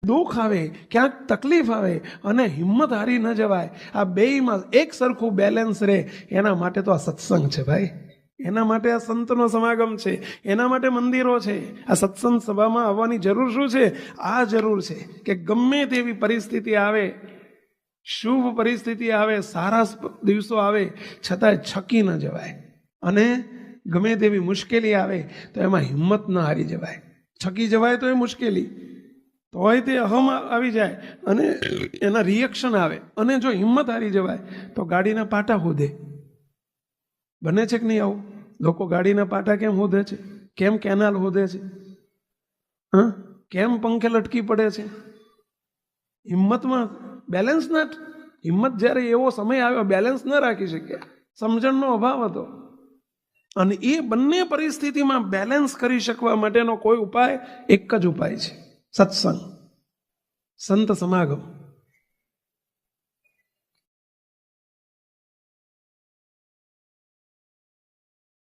દુઃખ આવે, ક્યાંક તકલીફ આવે અને હિંમત હારી ન જવાય, આ બેયમાં એક સરખું બેલેન્સ રહે, એના માટે તો આ સત્સંગ છે ભાઈ. એના માટે આ સંતનો સમાગમ છે, એના માટે મંદિરો છે. આ સત્સંગ સભામાં આવવાની જરૂર શું છે? આ જરૂર છે કે ગમે તેવી પરિસ્થિતિ આવે, શુભ પરિસ્થિતિ આવે, સારા દિવસો આવે, છતાંય છકી ન જવાય. અને ગમે તેવી મુશ્કેલી આવે તો એમાં હિંમત ન હારી જવાય. છકી જવાય તો એ મુશ્કેલી, તોય તે અહમ આવી જાય અને એના રિએક્શન આવે. અને જો હિંમત હારી જવાય તો ગાડીના પાટા ખોદે. બને છે કે નહીં આવું? લોકો ગાડીના પાટા કેમ ખોદે છે? કેમ કેનાલ ખોદે છે? કેમ પંખે લટકી પડે છે? હિંમતમાં બેલેન્સ ના, હિંમત જ્યારે એવો સમય આવ્યો બેલેન્સ ન રાખી શક્યા, સમજણનો અભાવ હતો. અને એ બંને પરિસ્થિતિમાં બેલેન્સ કરી શકવા માટેનો કોઈ ઉપાય, એક જ ઉપાય છે, સત્સંગ, સંત સમાગમ.